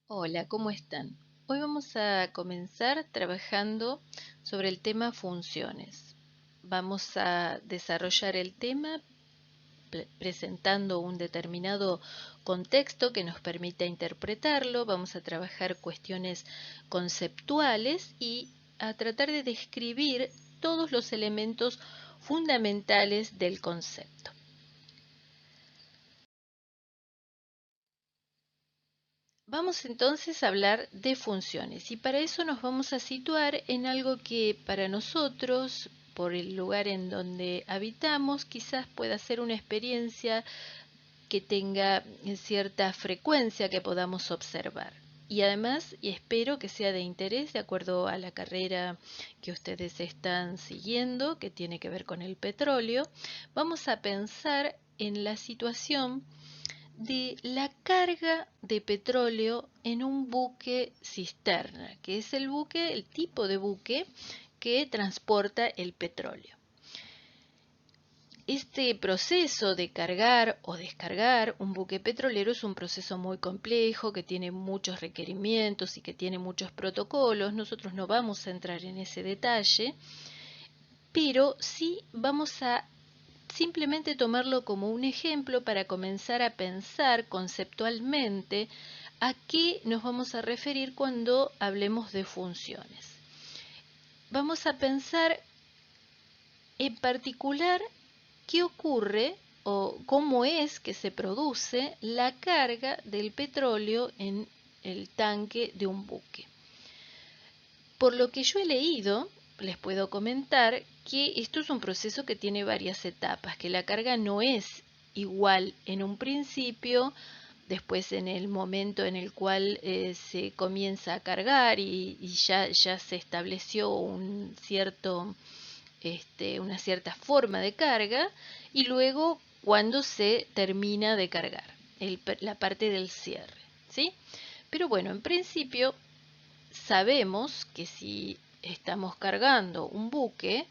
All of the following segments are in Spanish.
Hola, ¿cómo están? Hoy vamos a comenzar trabajando sobre el tema funciones. Vamos a desarrollar el tema presentando un determinado contexto que nos permita interpretarlo. Vamos a trabajar cuestiones conceptuales y a tratar de describir todos los elementos fundamentales del concepto. Vamos entonces a hablar de funciones y para eso nos vamos a situar en algo que para nosotros, por el lugar en donde habitamos, quizás pueda ser una experiencia que tenga cierta frecuencia que podamos observar. Y además, y espero que sea de interés de acuerdo a la carrera que ustedes están siguiendo, que tiene que ver con el petróleo, vamos a pensar en la situación de la carga de petróleo en un buque cisterna, que es el buque, el tipo de buque que transporta el petróleo. Este proceso de cargar o descargar un buque petrolero es un proceso muy complejo que tiene muchos requerimientos y que tiene muchos protocolos. Nosotros no vamos a entrar en ese detalle, pero sí vamos a simplemente tomarlo como un ejemplo para comenzar a pensar conceptualmente a qué nos vamos a referir cuando hablemos de funciones. Vamos a pensar en particular qué ocurre o cómo es que se produce la carga del petróleo en el tanque de un buque. Por lo que yo he leído, les puedo comentar que esto es un proceso que tiene varias etapas, que la carga no es igual en un principio, después en el momento en el cual se comienza a cargar y ya se estableció una cierta forma de carga, y luego cuando se termina de cargar, la parte del cierre, ¿sí? Pero bueno, en principio sabemos que si estamos cargando un buque,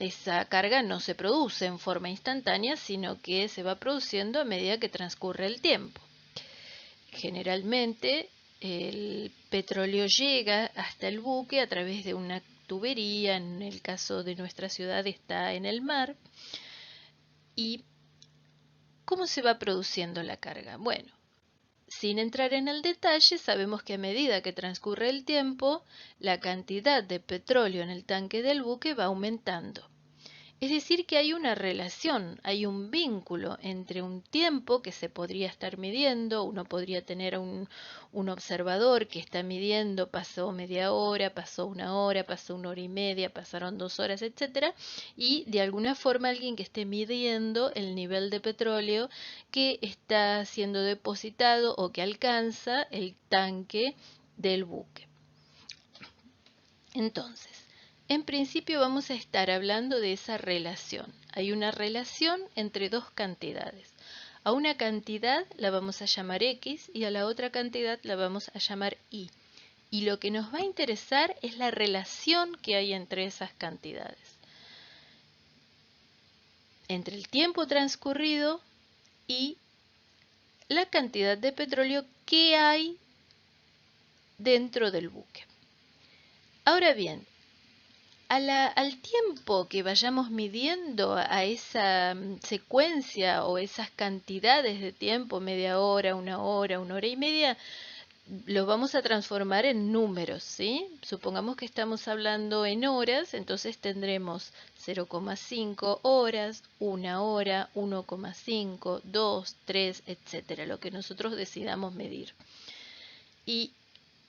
esa carga no se produce en forma instantánea, sino que se va produciendo a medida que transcurre el tiempo. Generalmente el petróleo llega hasta el buque a través de una tubería, en el caso de nuestra ciudad está en el mar. ¿Y cómo se va produciendo la carga? Bueno, sin entrar en el detalle, sabemos que a medida que transcurre el tiempo, la cantidad de petróleo en el tanque del buque va aumentando. Es decir, que hay una relación, hay un vínculo entre un tiempo que se podría estar midiendo, uno podría tener un observador que está midiendo, pasó media hora, pasó una hora y media, pasaron 2 horas, etcétera, y de alguna forma alguien que esté midiendo el nivel de petróleo que está siendo depositado o que alcanza el tanque del buque. Entonces, en principio vamos a estar hablando de esa relación. Hay una relación entre dos cantidades. A una cantidad la vamos a llamar X y a la otra cantidad la vamos a llamar Y. Y lo que nos va a interesar es la relación que hay entre esas cantidades. Entre el tiempo transcurrido y la cantidad de petróleo que hay dentro del buque. Ahora bien, al tiempo que vayamos midiendo a esa secuencia o esas cantidades de tiempo, media hora, una hora y media, los vamos a transformar en números, ¿sí? Supongamos que estamos hablando en horas, entonces tendremos 0,5 horas, 1 hora, 1,5, 2, 3, etcétera, lo que nosotros decidamos medir. Y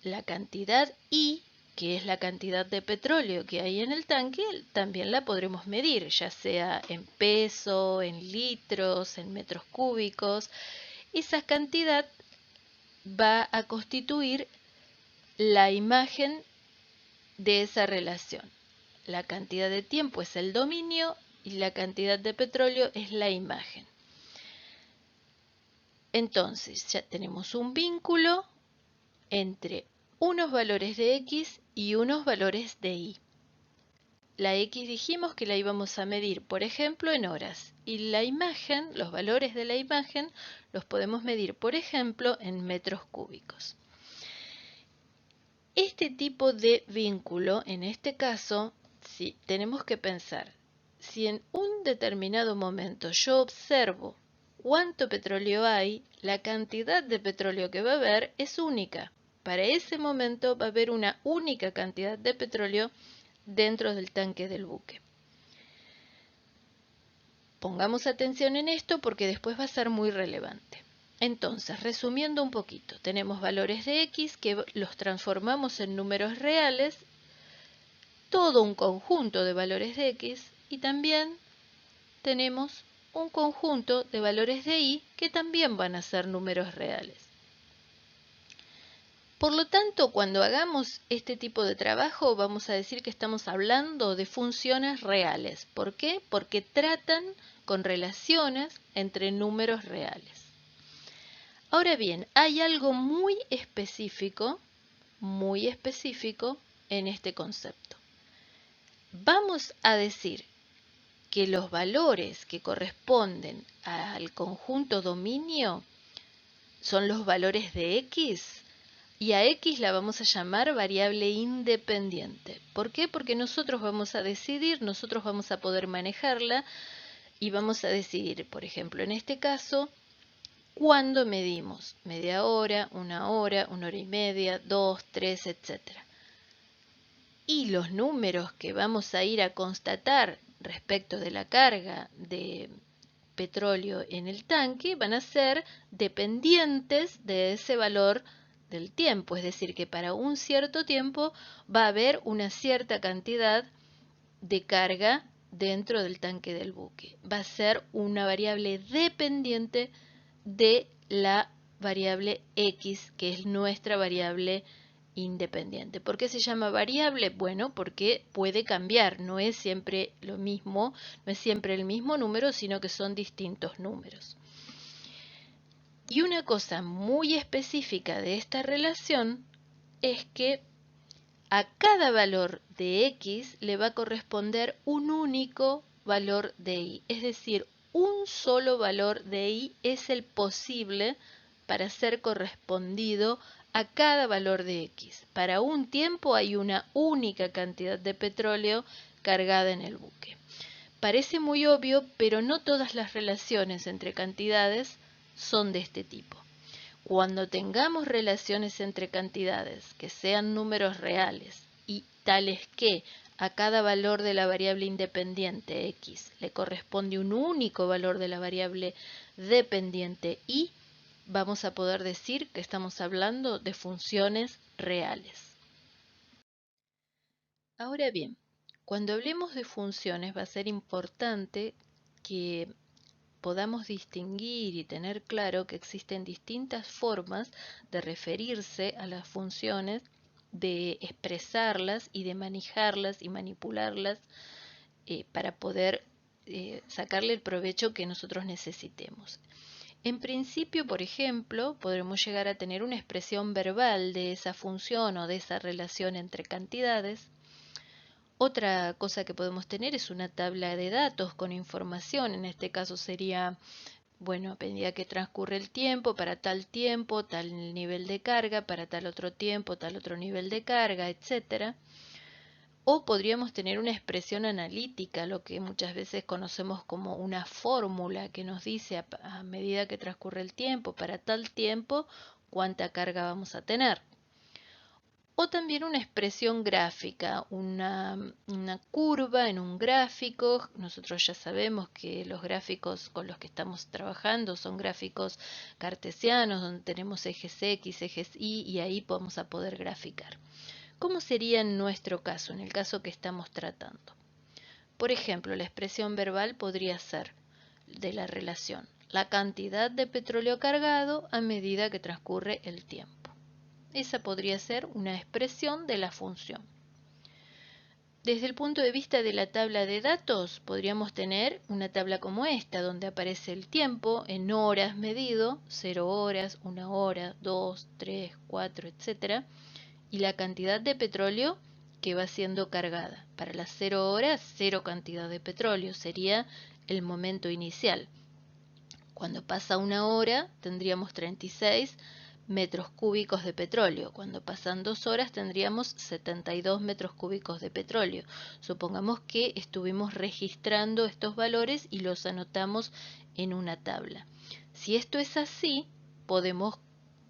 la cantidad I, que es la cantidad de petróleo que hay en el tanque, también la podremos medir, ya sea en peso, en litros, en metros cúbicos. Esa cantidad va a constituir la imagen de esa relación. La cantidad de tiempo es el dominio y la cantidad de petróleo es la imagen. Entonces ya tenemos un vínculo entre unos valores de X y unos valores de Y. La X dijimos que la íbamos a medir, por ejemplo, en horas. Y la imagen, los valores de la imagen, los podemos medir, por ejemplo, en metros cúbicos. Este tipo de vínculo, en este caso, si tenemos que pensar, si en un determinado momento yo observo cuánto petróleo hay, la cantidad de petróleo que va a haber es única. Para ese momento va a haber una única cantidad de petróleo dentro del tanque del buque. Pongamos atención en esto porque después va a ser muy relevante. Entonces, resumiendo un poquito, tenemos valores de X que los transformamos en números reales, todo un conjunto de valores de X, y también tenemos un conjunto de valores de Y que también van a ser números reales. Por lo tanto, cuando hagamos este tipo de trabajo, vamos a decir que estamos hablando de funciones reales. ¿Por qué? Porque tratan con relaciones entre números reales. Ahora bien, hay algo muy específico en este concepto. Vamos a decir que los valores que corresponden al conjunto dominio son los valores de X, y a X la vamos a llamar variable independiente. ¿Por qué? Porque nosotros vamos a decidir, nosotros vamos a poder manejarla y vamos a decidir, por ejemplo, en este caso, cuándo medimos. Media hora, una hora y media, 2, 3, etc. Y los números que vamos a ir a constatar respecto de la carga de petróleo en el tanque van a ser dependientes de ese valor del tiempo, es decir, que para un cierto tiempo va a haber una cierta cantidad de carga dentro del tanque del buque. Va a ser una variable dependiente de la variable X, que es nuestra variable independiente. ¿Por qué se llama variable? Bueno, porque puede cambiar, no es siempre lo mismo, no es siempre el mismo número, sino que son distintos números. Y una cosa muy específica de esta relación es que a cada valor de X le va a corresponder un único valor de Y, es decir, un solo valor de Y es el posible para ser correspondido a cada valor de X. Para un tiempo hay una única cantidad de petróleo cargada en el buque. Parece muy obvio, pero no todas las relaciones entre cantidades son de este tipo. Cuando tengamos relaciones entre cantidades que sean números reales y tales que a cada valor de la variable independiente X le corresponde un único valor de la variable dependiente Y, vamos a poder decir que estamos hablando de funciones reales. Ahora bien, cuando hablemos de funciones va a ser importante que podamos distinguir y tener claro que existen distintas formas de referirse a las funciones, de expresarlas y de manejarlas y manipularlas para poder sacarle el provecho que nosotros necesitemos. En principio, por ejemplo, podremos llegar a tener una expresión verbal de esa función o de esa relación entre cantidades. Otra cosa que podemos tener es una tabla de datos con información. En este caso sería, bueno, a medida que transcurre el tiempo, tal nivel de carga, para tal otro tiempo, tal otro nivel de carga, etc. O podríamos tener una expresión analítica, lo que muchas veces conocemos como una fórmula que nos dice a medida que transcurre el tiempo, para tal tiempo, cuánta carga vamos a tener. O también una expresión gráfica, una curva en un gráfico. Nosotros ya sabemos que los gráficos con los que estamos trabajando son gráficos cartesianos, donde tenemos ejes X, ejes Y, y ahí vamos a poder graficar. ¿Cómo sería en nuestro caso, en el caso que estamos tratando? Por ejemplo, la expresión verbal podría ser de la relación, la cantidad de petróleo cargado a medida que transcurre el tiempo. Esa podría ser una expresión de la función. Desde el punto de vista de la tabla de datos, podríamos tener una tabla como esta, donde aparece el tiempo en horas medido, 0 horas, 1 hora, 2, 3, 4, etc. Y la cantidad de petróleo que va siendo cargada. Para las 0 horas, 0 cantidad de petróleo, sería el momento inicial. Cuando pasa 1 hora, tendríamos 36 metros cúbicos de petróleo. Cuando pasan 2 horas tendríamos 72 metros cúbicos de petróleo. Supongamos que estuvimos registrando estos valores y los anotamos en una tabla. Si esto es así, podemos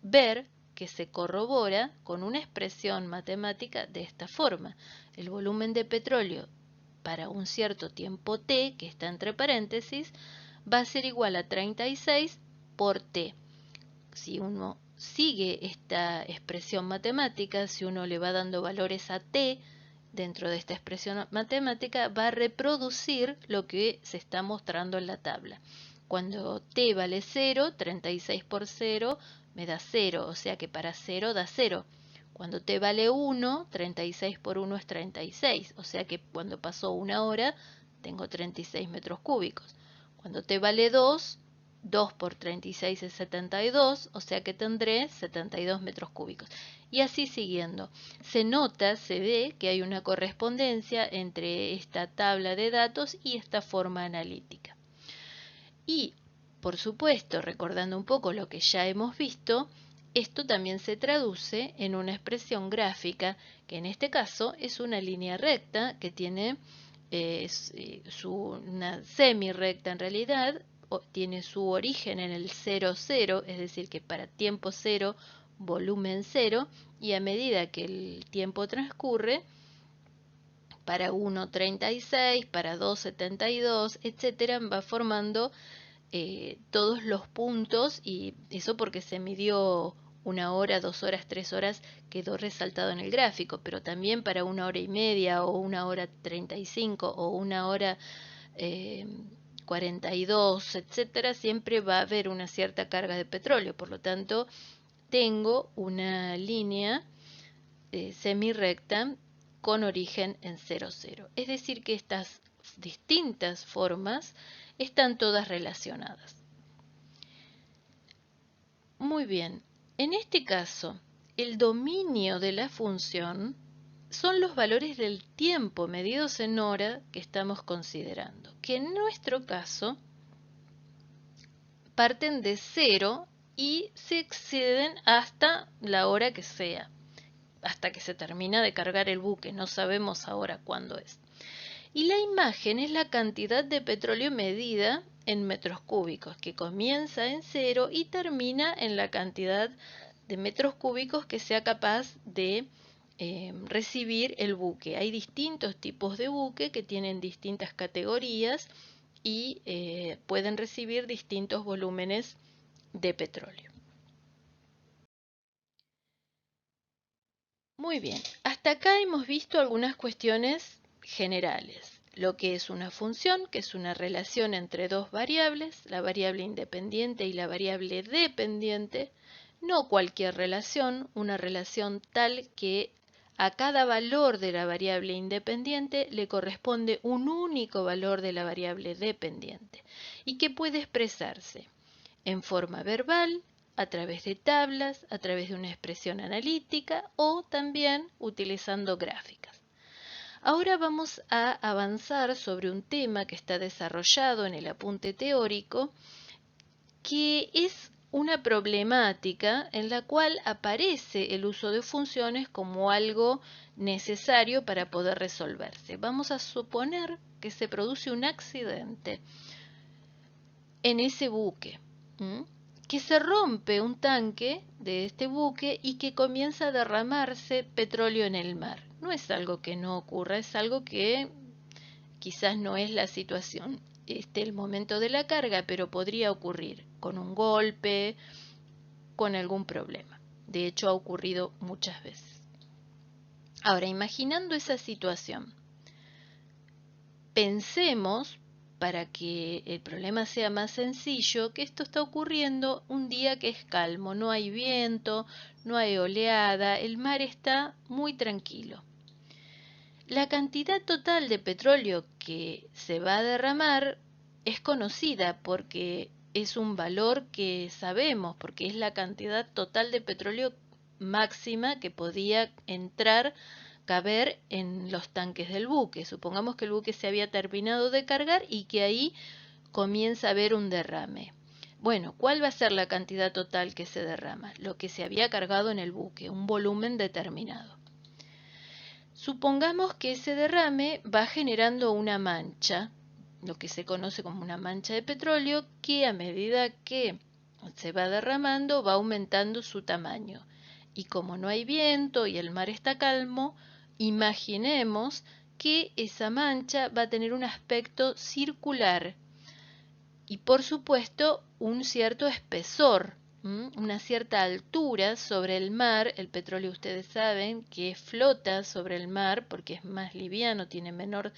ver que se corrobora con una expresión matemática de esta forma. El volumen de petróleo para un cierto tiempo t, que está entre paréntesis, va a ser igual a 36 por t. Si uno sigue esta expresión matemática, si uno le va dando valores a t dentro de esta expresión matemática, va a reproducir lo que se está mostrando en la tabla. Cuando t vale 0, 36 por 0 me da 0, o sea que para 0 da 0. Cuando t vale 1, 36 por 1 es 36, o sea que cuando pasó 1 hora tengo 36 metros cúbicos. Cuando t vale 2, 2 por 36 es 72, o sea que tendré 72 metros cúbicos. Y así siguiendo. Se nota, se ve que hay una correspondencia entre esta tabla de datos y esta forma analítica. Y, por supuesto, recordando un poco lo que ya hemos visto, esto también se traduce en una expresión gráfica, que en este caso es una línea recta que tiene una semirrecta en realidad, tiene su origen en el 0, 0, es decir, que para tiempo 0, volumen 0, y a medida que el tiempo transcurre, para 1, 36, para 2, 72, etcétera, va formando todos los puntos, y eso porque se midió 1 hora, 2 horas, 3 horas, quedó resaltado en el gráfico, pero también para 1 hora y media, o 1 hora 35, o 1 hora 42, etcétera, siempre va a haber una cierta carga de petróleo. Por lo tanto, tengo una línea semirrecta con origen en 0, 0. Es decir, que estas distintas formas están todas relacionadas. Muy bien, en este caso, el dominio de la función son los valores del tiempo medidos en hora que estamos considerando, que en nuestro caso parten de 0 y se exceden hasta la hora que sea, hasta que se termina de cargar el buque, no sabemos ahora cuándo es. Y la imagen es la cantidad de petróleo medida en metros cúbicos, que comienza en 0 y termina en la cantidad de metros cúbicos que sea capaz de recibir el buque. Hay distintos tipos de buque que tienen distintas categorías y pueden recibir distintos volúmenes de petróleo. Muy bien, hasta acá hemos visto algunas cuestiones generales. Lo que es una función, que es una relación entre dos variables, la variable independiente y la variable dependiente. No cualquier relación, una relación tal que a cada valor de la variable independiente le corresponde un único valor de la variable dependiente y que puede expresarse en forma verbal, a través de tablas, a través de una expresión analítica o también utilizando gráficas. Ahora vamos a avanzar sobre un tema que está desarrollado en el apunte teórico, que es una problemática en la cual aparece el uso de funciones como algo necesario para poder resolverse. Vamos a suponer que se produce un accidente en ese buque, que se rompe un tanque de este buque y que comienza a derramarse petróleo en el mar. No es algo que no ocurra, es algo que quizás no es la situación, el momento de la carga, pero podría ocurrir con un golpe, con algún problema. De hecho, ha ocurrido muchas veces. Ahora, imaginando esa situación, pensemos, para que el problema sea más sencillo, que esto está ocurriendo un día que es calmo, no hay viento, no hay oleada, el mar está muy tranquilo. La cantidad total de petróleo que se va a derramar es conocida porque es un valor que sabemos, porque es la cantidad total de petróleo máxima que podía caber en los tanques del buque. Supongamos que el buque se había terminado de cargar y que ahí comienza a haber un derrame. Bueno, ¿cuál va a ser la cantidad total que se derrama? Lo que se había cargado en el buque, un volumen determinado. Supongamos que ese derrame va generando una mancha, lo que se conoce como una mancha de petróleo, que a medida que se va derramando va aumentando su tamaño. Y como no hay viento y el mar está calmo, imaginemos que esa mancha va a tener un aspecto circular y por supuesto un cierto espesor, una cierta altura sobre el mar. El petróleo, ustedes saben que flota sobre el mar porque es más liviano, tiene menor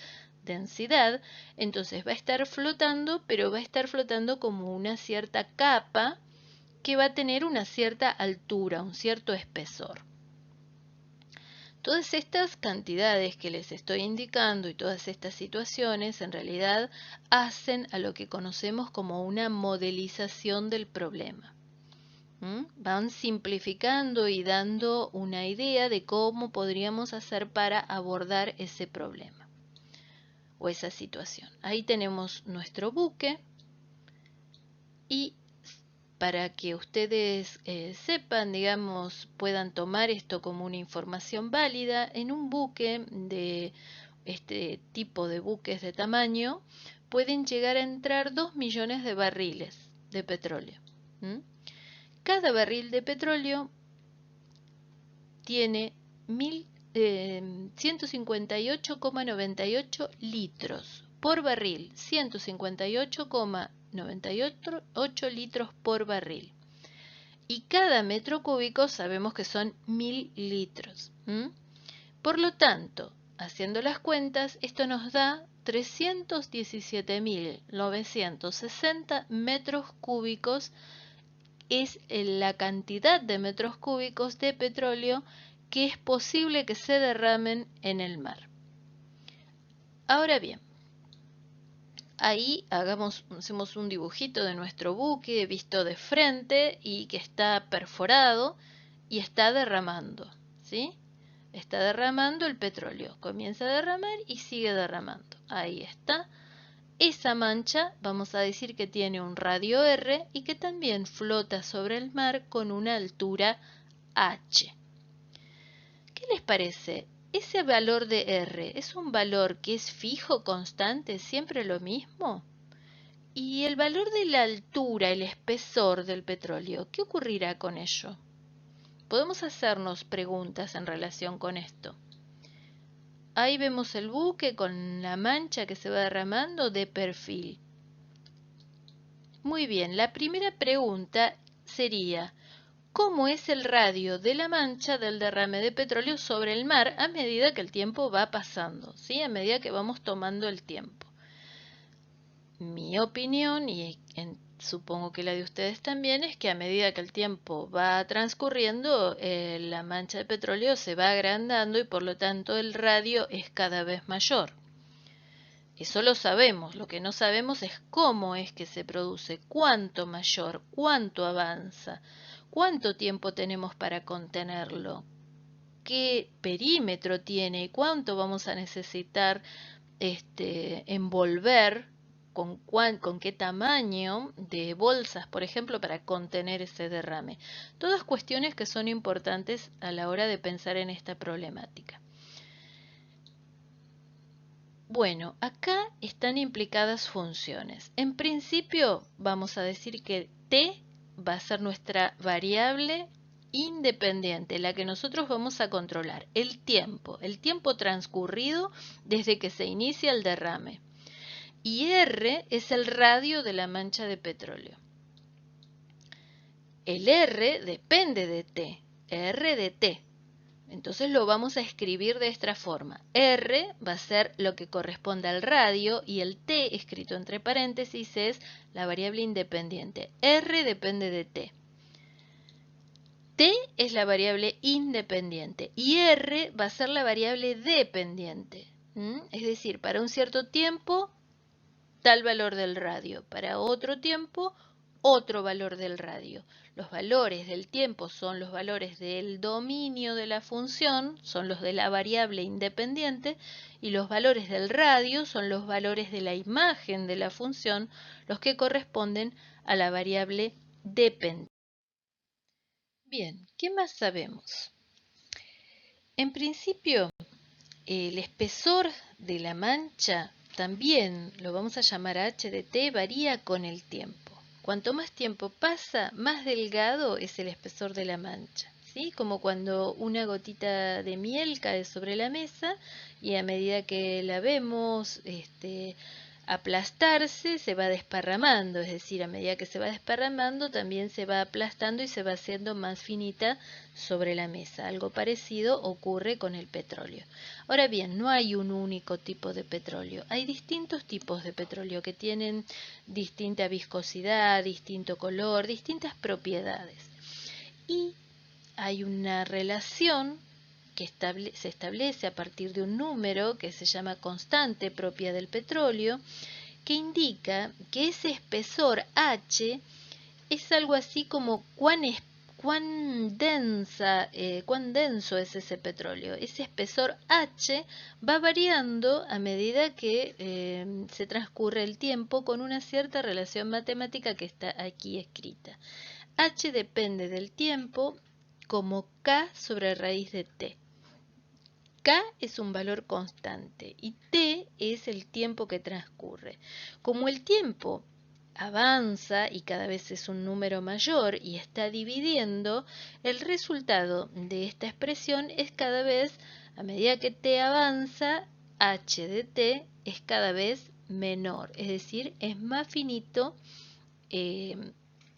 densidad, entonces va a estar flotando, pero va a estar flotando como una cierta capa que va a tener una cierta altura, un cierto espesor. Todas estas cantidades que les estoy indicando y todas estas situaciones en realidad hacen a lo que conocemos como una modelización del problema. Van simplificando y dando una idea de cómo podríamos hacer para abordar ese problema o esa situación. Ahí tenemos nuestro buque y para que ustedes sepan, digamos, puedan tomar esto como una información válida, en un buque de este tipo de buques de tamaño pueden llegar a entrar 2 millones de barriles de petróleo. Cada barril de petróleo tiene 158,98 litros por barril, 158,98 litros por barril. Y cada metro cúbico sabemos que son 1000 litros. Por lo tanto, haciendo las cuentas, esto nos da 317.960 metros cúbicos. Es la cantidad de metros cúbicos de petróleo que es posible que se derramen en el mar. Ahora bien, ahí hacemos un dibujito de nuestro buque visto de frente y que está perforado y está derramando, ¿sí? Está derramando el petróleo, comienza a derramar y sigue derramando. Ahí está. Esa mancha vamos a decir que tiene un radio R y que también flota sobre el mar con una altura H. ¿Qué les parece? ¿Ese valor de R es un valor que es fijo, constante, siempre lo mismo? ¿Y el valor de la altura, el espesor del petróleo, qué ocurrirá con ello? Podemos hacernos preguntas en relación con esto. Ahí vemos el buque con la mancha que se va derramando de perfil. Muy bien, la primera pregunta sería, ¿cómo es el radio de la mancha del derrame de petróleo sobre el mar a medida que el tiempo va pasando? ¿Sí? A medida que vamos tomando el tiempo. Mi opinión, y supongo que la de ustedes también, es que a medida que el tiempo va transcurriendo, la mancha de petróleo se va agrandando y por lo tanto el radio es cada vez mayor. Eso lo sabemos, lo que no sabemos es cómo es que se produce, cuánto mayor, cuánto avanza, cuánto tiempo tenemos para contenerlo, qué perímetro tiene y cuánto vamos a necesitar envolver, con qué tamaño de bolsas, por ejemplo, para contener ese derrame. Todas cuestiones que son importantes a la hora de pensar en esta problemática. Bueno, acá están implicadas funciones. En principio, vamos a decir que T va a ser nuestra variable independiente, la que nosotros vamos a controlar, el tiempo transcurrido desde que se inicia el derrame. Y R es el radio de la mancha de petróleo. El R depende de T, R de T. Entonces lo vamos a escribir de esta forma. R va a ser lo que corresponde al radio y el T, escrito entre paréntesis, es la variable independiente. R depende de T. T es la variable independiente y R va a ser la variable dependiente. Es decir, para un cierto tiempo, tal valor del radio. Para otro tiempo, otro valor del radio. Los valores del tiempo son los valores del dominio de la función, son los de la variable independiente, y los valores del radio son los valores de la imagen de la función, los que corresponden a la variable dependiente. Bien, ¿qué más sabemos? En principio, el espesor de la mancha, también lo vamos a llamar h de t, varía con el tiempo. Cuanto más tiempo pasa, más delgado es el espesor de la mancha, ¿sí? Como cuando una gotita de miel cae sobre la mesa y a medida que la vemos aplastarse, se va desparramando, es decir, a medida que se va desparramando, también se va aplastando y se va haciendo más finita sobre la mesa. Algo parecido ocurre con el petróleo. Ahora bien, no hay un único tipo de petróleo. Hay distintos tipos de petróleo que tienen distinta viscosidad, distinto color, distintas propiedades. Y hay una relación que se establece a partir de un número que se llama constante propia del petróleo, que indica que ese espesor H es algo así como cuán denso es ese petróleo. Ese espesor H va variando a medida que se transcurre el tiempo con una cierta relación matemática que está aquí escrita. H depende del tiempo como K sobre raíz de T. K es un valor constante y T es el tiempo que transcurre. Como el tiempo avanza y cada vez es un número mayor y está dividiendo, el resultado de esta expresión es cada vez, a medida que T avanza, H de T es cada vez menor, es decir, es más finito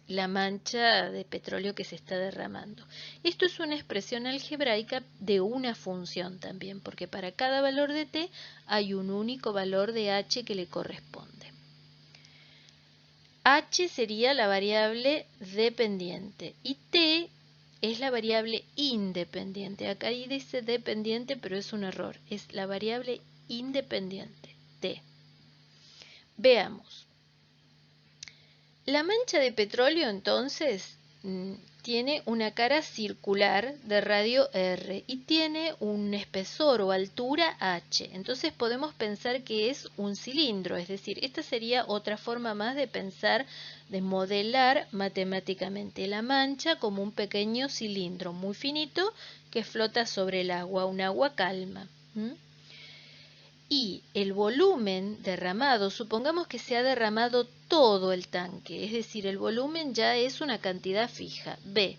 la mancha de petróleo que se está derramando. Esto es una expresión algebraica de una función también, porque para cada valor de t hay un único valor de h que le corresponde. H sería la variable dependiente y t es la variable independiente. Acá dice dependiente, pero es un error. Es la variable independiente, t. Veamos. La mancha de petróleo entonces tiene una cara circular de radio R y tiene un espesor o altura H. Entonces podemos pensar que es un cilindro, es decir, esta sería otra forma más de pensar, de modelar matemáticamente la mancha como un pequeño cilindro muy finito que flota sobre el agua, un agua calma. Y el volumen derramado, supongamos que se ha derramado todo el tanque, es decir, el volumen ya es una cantidad fija, B.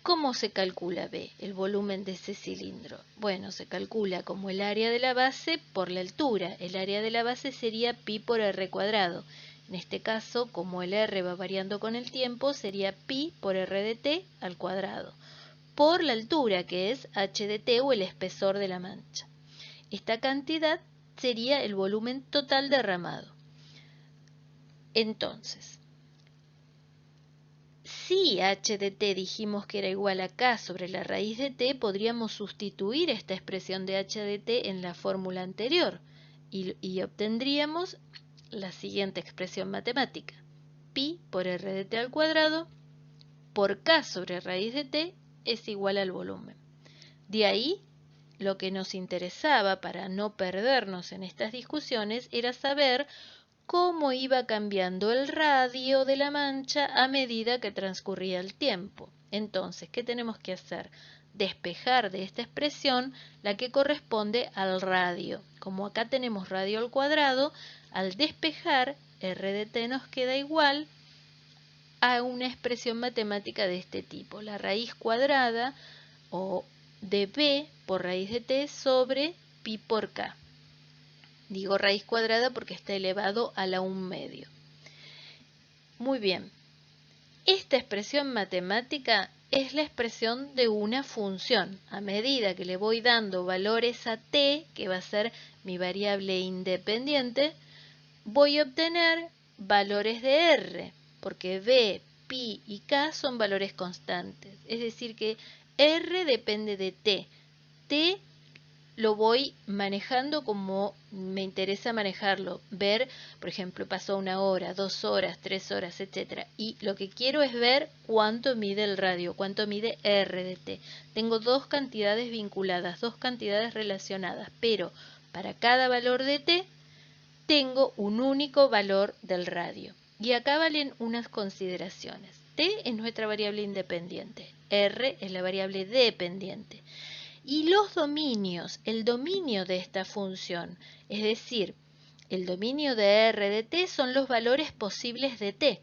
¿Cómo se calcula B, el volumen de ese cilindro? Bueno, se calcula como el área de la base por la altura. El área de la base sería pi por r cuadrado. En este caso, como el r va variando con el tiempo, sería pi por r de t al cuadrado, por la altura, que es h de t o el espesor de la mancha. Esta cantidad sería el volumen total derramado. Entonces, si h de t dijimos que era igual a k sobre la raíz de t, podríamos sustituir esta expresión de h de t en la fórmula anterior y obtendríamos la siguiente expresión matemática. Pi por r de t al cuadrado por k sobre raíz de t es igual al volumen. De ahí, lo que nos interesaba para no perdernos en estas discusiones era saber cómo iba cambiando el radio de la mancha a medida que transcurría el tiempo. Entonces, ¿qué tenemos que hacer? Despejar de esta expresión la que corresponde al radio. Como acá tenemos radio al cuadrado, al despejar, r de t nos queda igual a una expresión matemática de este tipo, la raíz cuadrada o de b por raíz de t sobre pi por k. Digo raíz cuadrada porque está elevado a la 1/2. Muy bien. Esta expresión matemática es la expresión de una función. A medida que le voy dando valores a t, que va a ser mi variable independiente, voy a obtener valores de r, porque b, pi y k son valores constantes. Es decir que r depende de t. T lo voy manejando como me interesa manejarlo. Ver, por ejemplo, pasó 1 hora, 2 horas, 3 horas, etc. Y lo que quiero es ver cuánto mide el radio, cuánto mide r de t. Tengo dos cantidades vinculadas, dos cantidades relacionadas, pero para cada valor de t tengo un único valor del radio. Y acá valen unas consideraciones. T es nuestra variable independiente, R es la variable dependiente. Y los dominios, el dominio de esta función, es decir, el dominio de R de t son los valores posibles de t.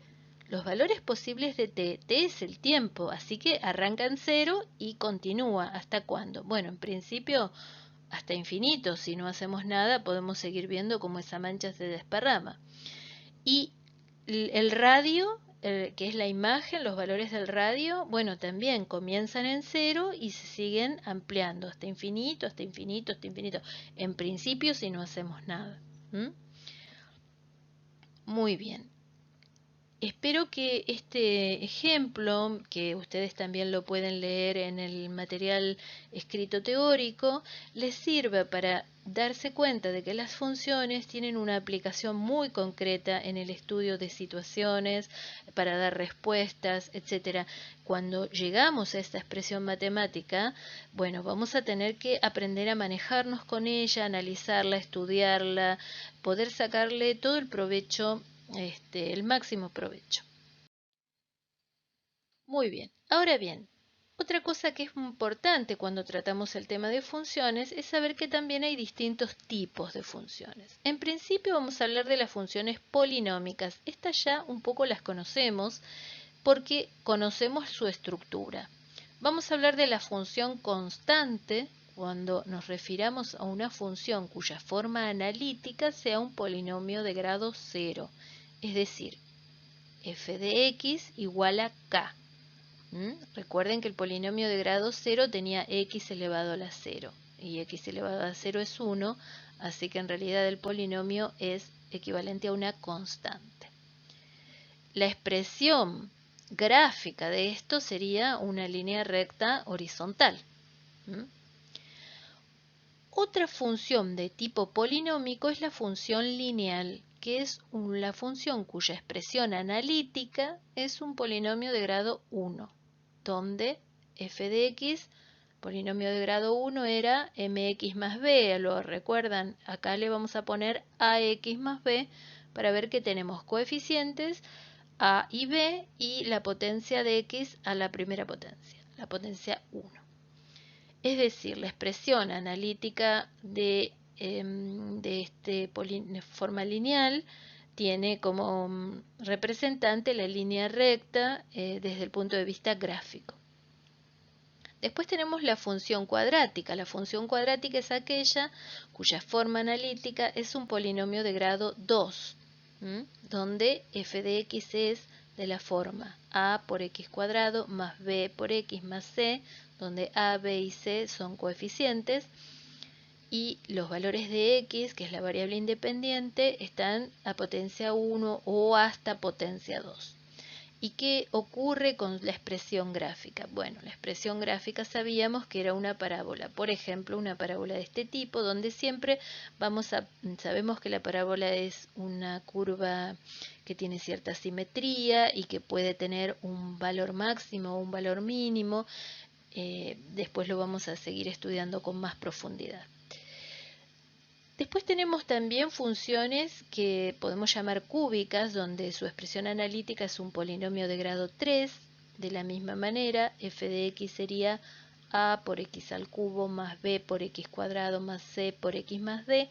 Los valores posibles de t, t es el tiempo, así que arranca en 0 y continúa. ¿Hasta cuándo? Bueno, en principio hasta infinito. Si no hacemos nada, podemos seguir viendo cómo esa mancha se desparrama. Y el radio, que es la imagen, los valores del radio, bueno, también comienzan en 0 y se siguen ampliando hasta infinito, hasta infinito, hasta infinito. En principio, si no hacemos nada. Muy bien. Espero que este ejemplo, que ustedes también lo pueden leer en el material escrito teórico, les sirva para darse cuenta de que las funciones tienen una aplicación muy concreta en el estudio de situaciones, para dar respuestas, etc. Cuando llegamos a esta expresión matemática, bueno, vamos a tener que aprender a manejarnos con ella, analizarla, estudiarla, poder sacarle todo el provecho, el máximo provecho. Muy bien. Ahora bien, otra cosa que es importante cuando tratamos el tema de funciones es saber que también hay distintos tipos de funciones. En principio vamos a hablar de las funciones polinómicas. Estas ya un poco las conocemos porque conocemos su estructura. Vamos a hablar de la función constante cuando nos refiramos a una función cuya forma analítica sea un polinomio de grado 0, es decir, f de x igual a k. Recuerden que el polinomio de grado 0 tenía x elevado a la 0 y x elevado a la 0 es 1, así que en realidad el polinomio es equivalente a una constante. La expresión gráfica de esto sería una línea recta horizontal. Otra función de tipo polinómico es la función lineal, que es la función cuya expresión analítica es un polinomio de grado 1, donde f de x, polinomio de grado 1 era mx más b, ¿lo recuerdan? Acá le vamos a poner ax más b para ver que tenemos coeficientes a y b y la potencia de x a la primera potencia, la potencia 1. Es decir, la expresión analítica de forma lineal tiene como representante la línea recta desde el punto de vista gráfico. Después tenemos la función cuadrática. La función cuadrática es aquella cuya forma analítica es un polinomio de grado 2, donde f de x es de la forma a por x cuadrado más b por x más c, donde a, b y c son coeficientes y los valores de x, que es la variable independiente, están a potencia 1 o hasta potencia 2. ¿Y qué ocurre con la expresión gráfica? Bueno, la expresión gráfica sabíamos que era una parábola. Por ejemplo, una parábola de este tipo, donde siempre sabemos que la parábola es una curva que tiene cierta simetría y que puede tener un valor máximo o un valor mínimo. Después lo vamos a seguir estudiando con más profundidad. Después tenemos también funciones que podemos llamar cúbicas, donde su expresión analítica es un polinomio de grado 3. De la misma manera, f de x sería a por x al cubo más b por x cuadrado más c por x más d,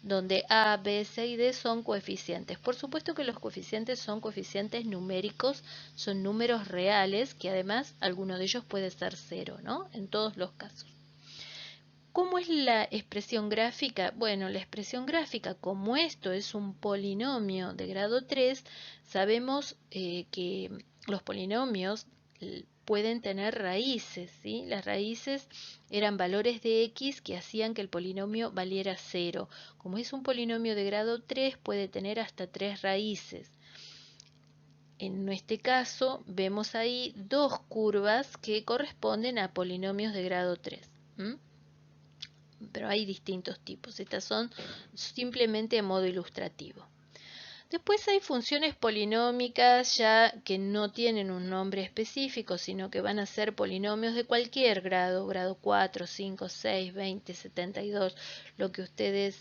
donde a, b, c y d son coeficientes. Por supuesto que los coeficientes son coeficientes numéricos, son números reales, que además alguno de ellos puede ser 0, ¿no? En todos los casos. ¿Cómo es la expresión gráfica? Bueno, la expresión gráfica, como esto es un polinomio de grado 3, sabemos que los polinomios pueden tener raíces, ¿sí? Las raíces eran valores de x que hacían que el polinomio valiera 0. Como es un polinomio de grado 3, puede tener hasta 3 raíces. En este caso, vemos ahí dos curvas que corresponden a polinomios de grado 3. Pero hay distintos tipos. Estas son simplemente a modo ilustrativo. Después hay funciones polinómicas ya que no tienen un nombre específico, sino que van a ser polinomios de cualquier grado, grado 4, 5, 6, 20, 72, lo que ustedes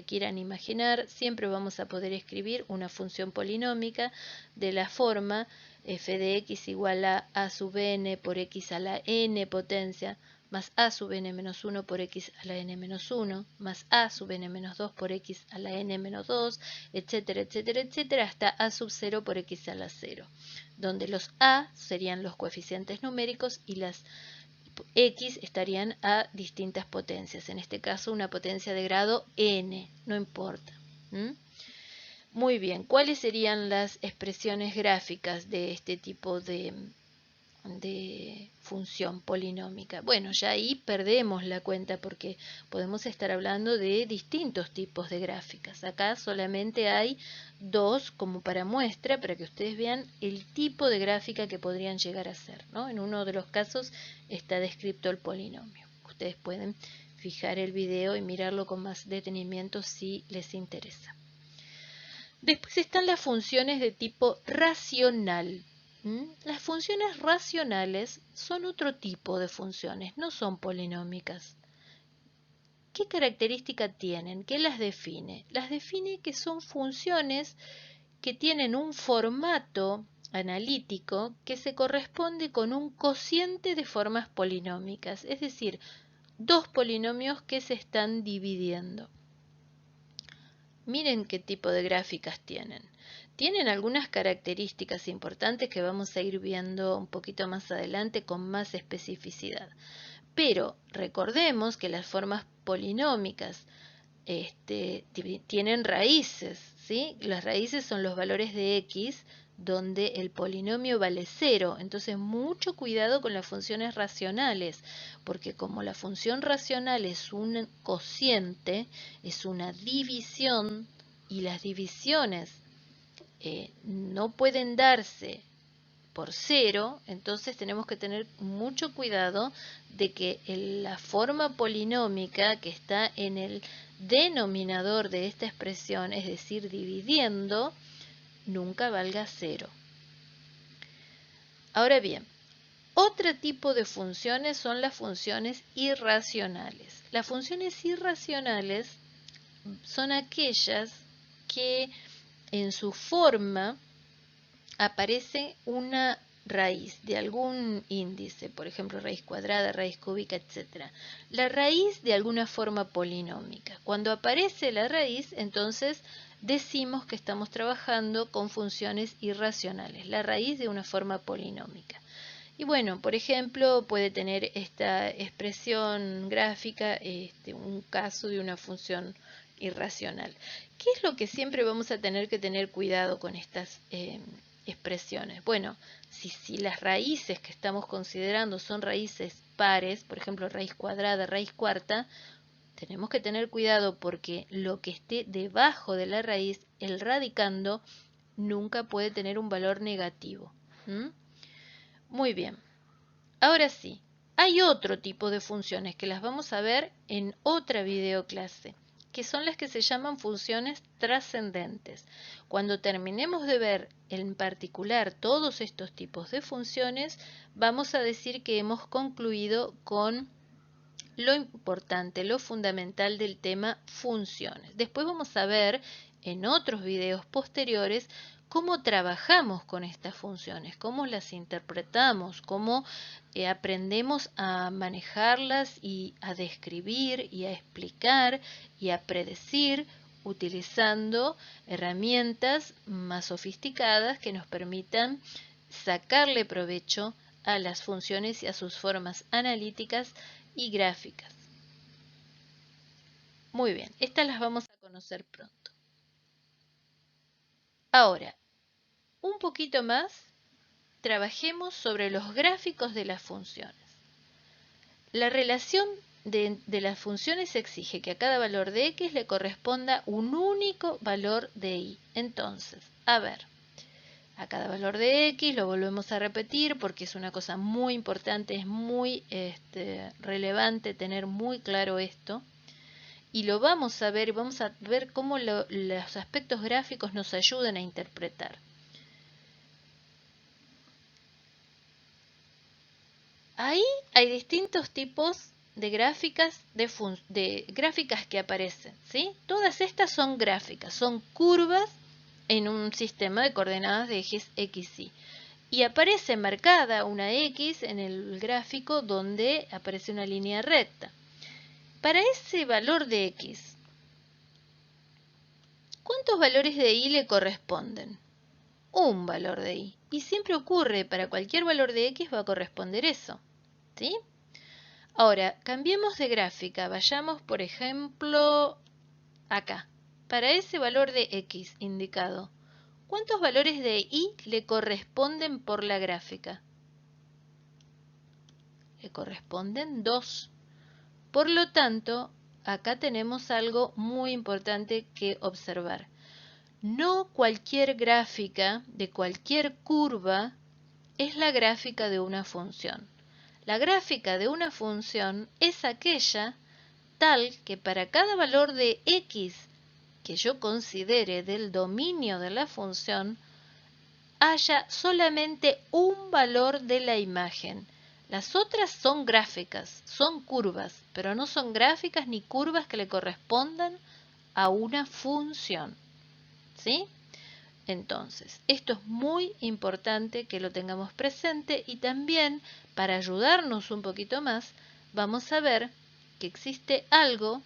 quieran imaginar. Siempre vamos a poder escribir una función polinómica de la forma f de x igual a sub n por x a la n potencia más a sub n menos 1 por x a la n menos 1, más a sub n menos 2 por x a la n menos 2, etcétera, etcétera, etcétera, hasta a sub 0 por x a la 0, donde los a serían los coeficientes numéricos y las x estarían a distintas potencias, en este caso una potencia de grado n, no importa. Muy bien, ¿cuáles serían las expresiones gráficas de este tipo de función polinómica? Bueno, ya ahí perdemos la cuenta porque podemos estar hablando de distintos tipos de gráficas. Acá solamente hay dos como para muestra, para que ustedes vean el tipo de gráfica que podrían llegar a ser, ¿no? En uno de los casos está descrito el polinomio. Ustedes pueden fijar el video y mirarlo con más detenimiento si les interesa. Después están las funciones de tipo racional. Las funciones racionales son otro tipo de funciones, no son polinómicas. ¿Qué característica tienen? ¿Qué las define? Las define que son funciones que tienen un formato analítico que se corresponde con un cociente de formas polinómicas, es decir, dos polinomios que se están dividiendo. Miren qué tipo de gráficas tienen. Tienen algunas características importantes que vamos a ir viendo un poquito más adelante con más especificidad. Pero recordemos que las formas polinómicas tienen raíces, ¿sí? Las raíces son los valores de x donde el polinomio vale 0. Entonces, mucho cuidado con las funciones racionales, porque como la función racional es un cociente, es una división, y las divisiones no pueden darse por 0, entonces tenemos que tener mucho cuidado de que la forma polinómica que está en el denominador de esta expresión, es decir, dividiendo, nunca valga 0. Ahora bien, otro tipo de funciones son las funciones irracionales. Las funciones irracionales son aquellas que en su forma aparece una raíz de algún índice, por ejemplo, raíz cuadrada, raíz cúbica, etc. La raíz de alguna forma polinómica. Cuando aparece la raíz, entonces decimos que estamos trabajando con funciones irracionales, la raíz de una forma polinómica. Y bueno, por ejemplo, puede tener esta expresión gráfica un caso de una función irracional. ¿Qué es lo que siempre vamos a tener que tener cuidado con estas expresiones? Bueno, si las raíces que estamos considerando son raíces pares, por ejemplo, raíz cuadrada, raíz cuarta, tenemos que tener cuidado porque lo que esté debajo de la raíz, el radicando, nunca puede tener un valor negativo. Muy bien. Ahora sí, hay otro tipo de funciones que las vamos a ver en otra videoclase, que son las que se llaman funciones trascendentes. Cuando terminemos de ver en particular todos estos tipos de funciones, vamos a decir que hemos concluido con lo importante, lo fundamental del tema funciones. Después vamos a ver en otros videos posteriores cómo trabajamos con estas funciones, cómo las interpretamos, cómo aprendemos a manejarlas y a describir y a explicar y a predecir utilizando herramientas más sofisticadas que nos permitan sacarle provecho a las funciones y a sus formas analíticas y gráficas. Muy bien, estas las vamos a conocer pronto. Ahora, un poquito más, trabajemos sobre los gráficos de las funciones. La relación de las funciones exige que a cada valor de x le corresponda un único valor de y. Entonces, a ver, a cada valor de x, lo volvemos a repetir porque es una cosa muy importante, es muy relevante tener muy claro esto. y lo vamos a ver y vamos a ver cómo los aspectos gráficos nos ayudan a interpretar. Ahí hay distintos tipos de gráficas, de gráficas que aparecen, ¿sí? Todas estas son gráficas, son curvas en un sistema de coordenadas de ejes X, Y. Y aparece marcada una X en el gráfico donde aparece una línea recta. Para ese valor de X, ¿cuántos valores de Y le corresponden? Un valor de Y. Y siempre ocurre, para cualquier valor de X va a corresponder eso, ¿sí? Ahora, cambiemos de gráfica. Vayamos, por ejemplo, acá. Para ese valor de X indicado, ¿cuántos valores de Y le corresponden por la gráfica? Le corresponden 2. Por lo tanto, acá tenemos algo muy importante que observar. No cualquier gráfica de cualquier curva es la gráfica de una función. La gráfica de una función es aquella tal que para cada valor de X que yo considere del dominio de la función, haya solamente un valor de la imagen. Las otras son gráficas, son curvas, pero no son gráficas ni curvas que le correspondan a una función, ¿sí? Entonces, esto es muy importante que lo tengamos presente y también, para ayudarnos un poquito más, vamos a ver que existe algo,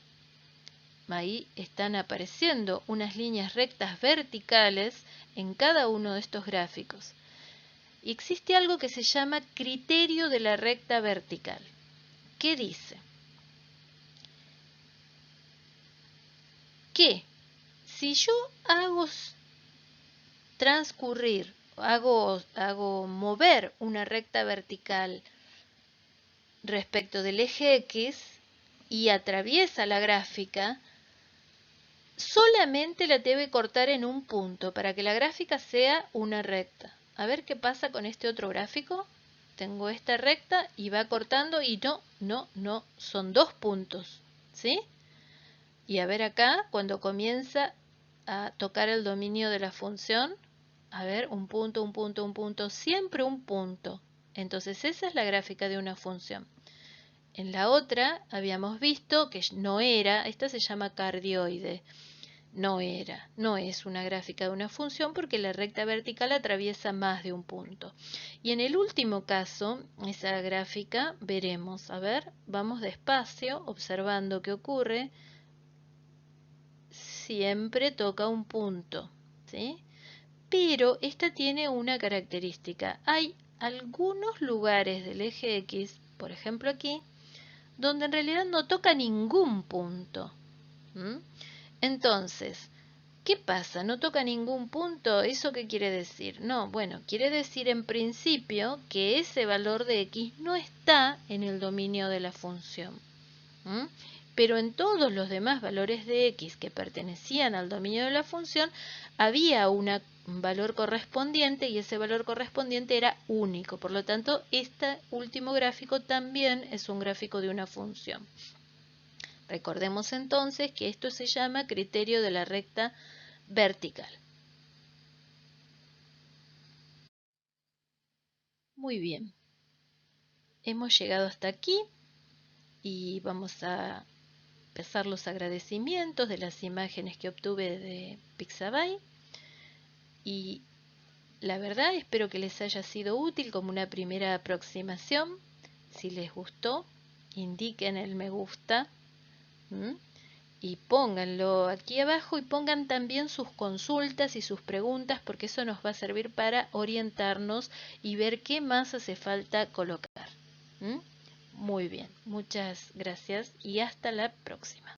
ahí están apareciendo unas líneas rectas verticales en cada uno de estos gráficos. Y existe algo que se llama criterio de la recta vertical. ¿Qué dice? Que si yo hago transcurrir, hago mover una recta vertical respecto del eje X y atraviesa la gráfica, solamente la debe cortar en un punto para que la gráfica sea una recta. A ver qué pasa con este otro gráfico. Tengo esta recta y va cortando y no, son 2 puntos, ¿sí? Y a ver acá, cuando comienza a tocar el dominio de la función, a ver, un punto, siempre un punto. Entonces esa es la gráfica de una función. En la otra habíamos visto que no era, esta se llama cardioide. No es una gráfica de una función porque la recta vertical atraviesa más de un punto. Y en el último caso, esa gráfica, veremos, a ver, vamos despacio, observando qué ocurre. Siempre toca un punto, ¿sí? Pero esta tiene una característica. Hay algunos lugares del eje X, por ejemplo aquí, donde en realidad no toca ningún punto. Entonces, ¿qué pasa? ¿No toca ningún punto? ¿Eso qué quiere decir? No, bueno, quiere decir en principio que ese valor de X no está en el dominio de la función. Pero en todos los demás valores de X que pertenecían al dominio de la función, había un valor correspondiente y ese valor correspondiente era único. Por lo tanto, este último gráfico también es un gráfico de una función. Recordemos entonces que esto se llama criterio de la recta vertical. Muy bien. Hemos llegado hasta aquí y vamos a empezar los agradecimientos de las imágenes que obtuve de Pixabay. Y la verdad espero que les haya sido útil como una primera aproximación. Si les gustó, indiquen el me gusta. Y pónganlo aquí abajo y pongan también sus consultas y sus preguntas porque eso nos va a servir para orientarnos y ver qué más hace falta colocar. Muy bien, muchas gracias y hasta la próxima.